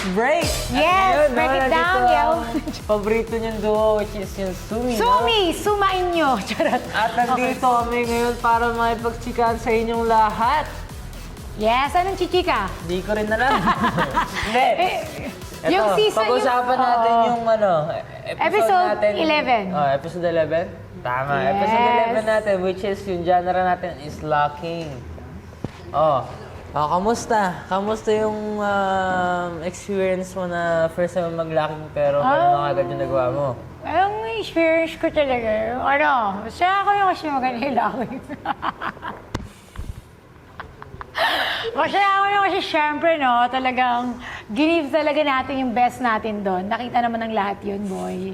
break! Yes, At break it nandito down, ang paborito niyong duo, which is yung Sumi, no? Sumi, sumain nyo. Charot. At nandito kami ngayon para makipagtsikaan sa inyong lahat. Yes, anong chichika? Hindi ko rin alam. Hindi. Eto, Yung season, pag-usapan natin yung Episode natin. 11. Oh, episode 11? Tama. Yes. Episode 11 natin, which is yung genre natin is locking. Oh, kamusta? Kamusta yung experience mo na first time mag-locking pero ano agad yung nagawa mo? Ang experience ko talaga, siya ako yung kasi maganila ko. Kasi ako yung kasi syempre, no, talagang ginive talaga natin yung best natin doon. Nakita naman ng lahat yun, boy.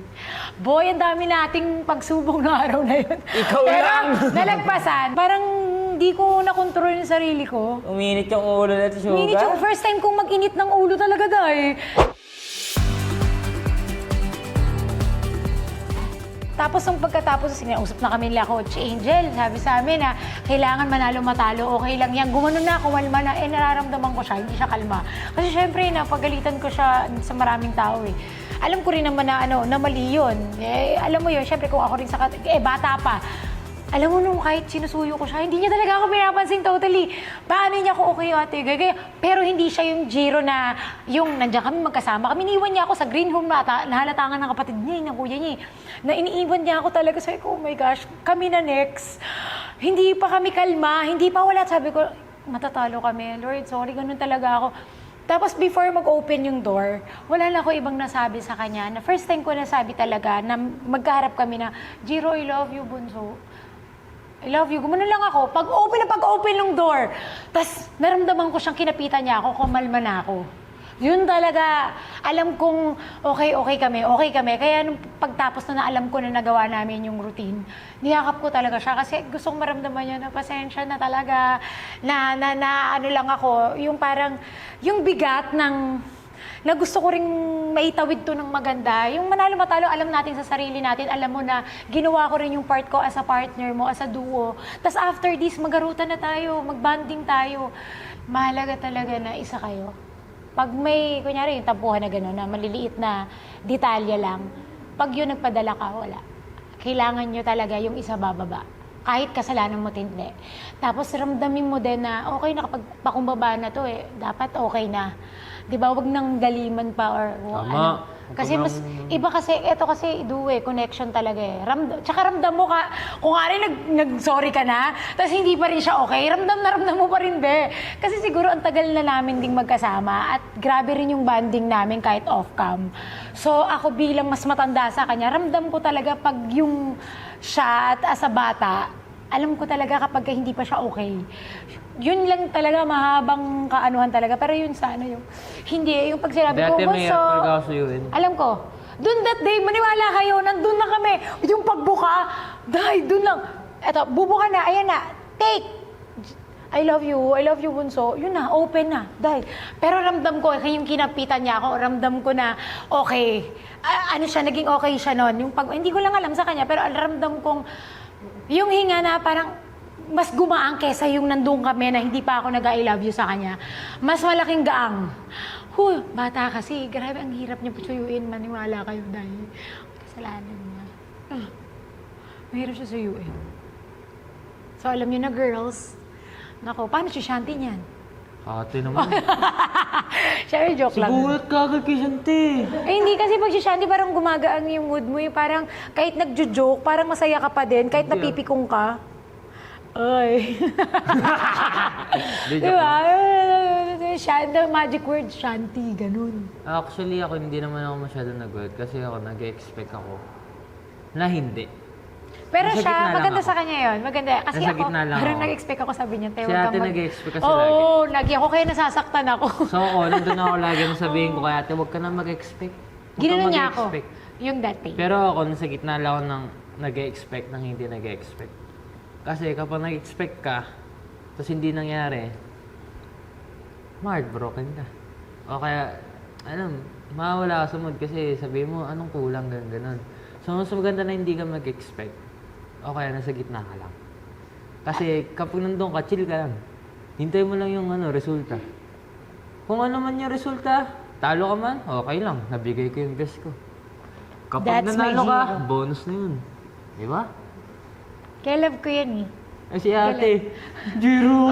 Boy, ang dami nating pagsubok ng araw na yun. Ikaw Pero, lang! nalagpasan. Parang hindi ko nakontrol yung sarili ko. Uminit yung ulo na ito, Suga? Minit yung first time kong mag-init ng ulo talaga dahil. Tapos nung pagkatapos, usap na kami nila Coach Angel. Sabi sa amin na kailangan manalo-matalo, okay lang yan. Gumanon na, kumalma na, nararamdaman ko siya, hindi siya kalma. Kasi syempre, napagalitan ko siya sa maraming tao eh. Alam ko rin naman na, na mali yun. Alam mo yun, syempre kung ako rin bata pa. Alam mo nung kahit sinusuyo ko siya, hindi niya talaga ako pinapansin totally. Paano niya ako, okay ate, gaya. Pero hindi siya yung Jiro na, yung nandiyan kami magkasama. Kami iniwan niya ako sa green home na nahalatangan ng kapatid niya, ng kuya niya. Na iniiwan niya ako talaga. Sabi ko, oh my gosh, kami na next. Hindi pa kami kalma, hindi pa wala. Sabi ko, matatalo kami. Lord, sorry, ganun talaga ako. Tapos before mag-open yung door, wala na ako ibang nasabi sa kanya. Na first time ko nasabi talaga na magkaharap kami na, Jiro, I love you, bunso. I love you. Gumano lang ako. Pag-open ng door. Tapos, naramdaman ko siyang kinapitan niya ako, kumalma na ako. Yun talaga, alam kong okay kami. Kaya nung pagtapos na alam ko na nagawa namin yung routine, niyakap ko talaga siya kasi gusto kong maramdaman niya na pasensya na talaga, na ano lang ako, yung parang, yung bigat ng, na gusto ko ring maitawid to ng maganda. Yung manalo-matalo, alam natin sa sarili natin, alam mo na ginawa ko rin yung part ko as a partner mo, as a duo. Tapos after this, magarutan na tayo, magbanding tayo. Mahalaga talaga na isa kayo. Pag may, kunyari yung tampuhan na gano'n, na maliliit na detalye lang, pag yun nagpadala ka, wala. Kailangan nyo talaga yung isa bababa. Kahit kasalanan mo hindi. Tapos ramdamin mo din na okay na kapag pakumbaba na to dapat okay na. 'Di ba? Wag nang daliman pa or ano. Kasi mas iba kasi ito kasi connection talaga eh. Tsaka ramdam mo ka kung nga rin nag-sorry ka na, tapos hindi pa rin siya okay, ramdam mo pa rin be. Kasi siguro ang tagal na namin ding magkasama at grabe rin yung bonding namin kahit off-cam. So ako bilang mas matanda sa kanya, ramdam ko talaga pag yung siya at as a bata, alam ko talaga kapag hindi pa siya okay. Yun lang talaga, mahabang kaanuhan talaga. Pero yun sana yung, hindi, yung pag sinabi ko, Dati may so, pag-ausuyuin. alam ko, dun that day, maniwala kayo, nandun na kami. Yung pagbuka, dun lang. Eto, bubuka na, ayan na, take. I love you, bunso. Yun na, open na, dahil. Pero ramdam ko, yung kinapitan niya ako, ramdam ko na, okay. Ano siya, naging okay siya nun. Yung hindi ko lang alam sa kanya, pero ramdam kong, yung hinga na parang, mas gumaang kesa yung nandun kami na hindi pa ako nag-I love you sa kanya. Mas malaking gaang. Bata kasi, grabe ang hirap niya suyuin, maniwala kayo dahil kasalanan niya. Mahirap siya suyuin. So alam niyo na girls, nako, paano si Shanti niyan? Ate naman. Siyempre, joke lang. Sigulat ka agad kay Shanti. Hindi kasi pag si Shanti parang gumagaan yung mood mo. Yung parang kahit nagjo-joke, parang masaya ka pa din. Kahit napipikong ka. Ay. Diba? Shanti, magic word, Shanti, ganun. Actually, ako hindi naman ako masyado nag-word kasi ako nag-expect ako na hindi. Pero Nasa siya, gitna lang maganda ako. sa kanya yun. Maganda. Kasi Nasa ako, gitna lang parang ako. nag-expect ako, sabi niya, Si ate nag-expect kasi lagi. Oo, lagi ako kaya nasasaktan ako. So ako, nandun ako lagi na sabihin ko kay ate, huwag ka na mag-expect. Huwag ka Ginanon niya ako. mag-expect. Yung that day. Pero ako, nasa gitna lang ako ng nag-expect ng hindi nag-expect. Kasi kapag nag-expect ka, tapos hindi nangyari, heartbroken ka. O kaya, mawawala ka sa mood kasi sabihin mo, anong kulang, ganun. So, mas maganda na hindi ka mag-expect. O kaya nasa gitna ka lang. Kasi kapag nandun ka, chill ka lang. Hintay mo lang yung resulta. Kung ano man yung resulta, Talo ka man, okay lang. Nabigay ko yung best ko. Kapag That's my nanalo ka, Giro. bonus na yun. Di ba? Kaya love ko yan eh. Ay, si ate. Jiro!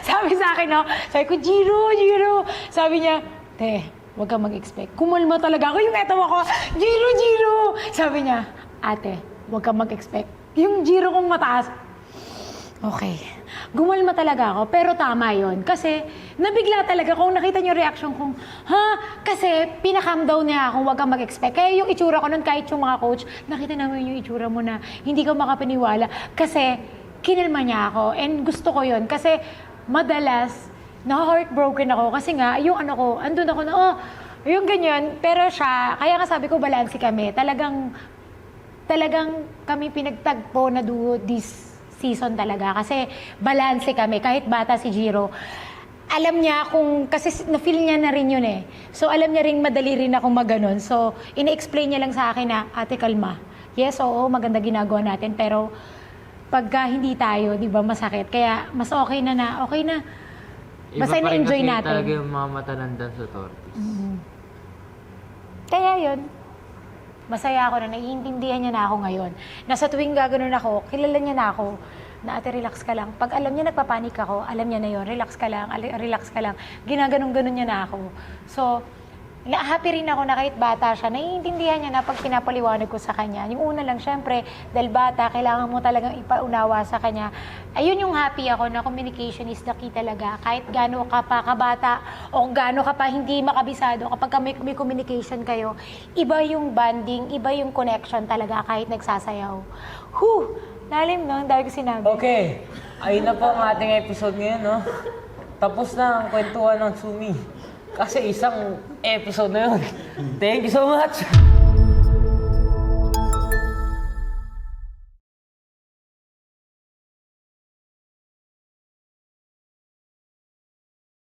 Sabi sa akin, no? Sabi ko, Jiro. Sabi niya, te, huwag kang mag-expect. Kumalma talaga ako. Yung eto ako, Jiro. Sabi niya, ate, huwag kang mag-expect. Yung Jiro kong mataas. Okay. Gumalma talaga ako, pero tama yon. Kasi nabigla talaga kung nakita niyo reaction kong, kasi pinakam down niya akong huwag kang mag-expect. Kaya yung itsura ko nun, kahit yung mga coach, nakita namin yung itsura mo na hindi ka makapaniwala. Kasi kinilma niya ako. And gusto ko yon kasi madalas, na-heartbroken ako. Kasi nga, yung ano ko, andun ako na, yung ganyan. Pero siya, kaya nga sabi ko, balanse kami. Talagang kami pinagtagpo na duo this season talaga. Kasi balanse kami. Kahit bata si Jiro, alam niya kung, kasi na-feel niya na rin yun eh. So, alam niya rin madali rin akong maganon. So, ina-explain niya lang sa akin na, ate, kalma. Yes, oo, maganda ginagawa natin. Pero, pagka hindi tayo, di ba, masakit. Kaya, mas okay na. Basta Iba pa rin na-enjoy kasi natin. talaga yung mga matalandan sa tortoise. Kaya yun, masaya ako na naiintindihan niya na ako ngayon. Na sa tuwing gaganon ako, kilala niya na ako, na ate, relax ka lang. Pag alam niya nagpapanik ako, alam niya na yun, relax ka lang. Ginaganon-ganon niya na ako. So, happy rin ako na kahit bata siya, naiintindihan niya na pag pinapaliwanag ko sa kanya. Yung una lang, syempre, dahil bata, kailangan mo talagang ipaunawa sa kanya. Ayun yung happy ako na communication is the key talaga. Kahit gaano ka pa kabata o gaano ka pa hindi makabisado, kapag may communication kayo, iba yung bonding, iba yung connection talaga kahit nagsasayaw. Lalim no, ang dahil ko sinabi. Okay, ayun na po ang ating episode ngayon, no? Tapos na ang kwentuhan ng Sumi. Kasi isang episode na yun. Thank you so much!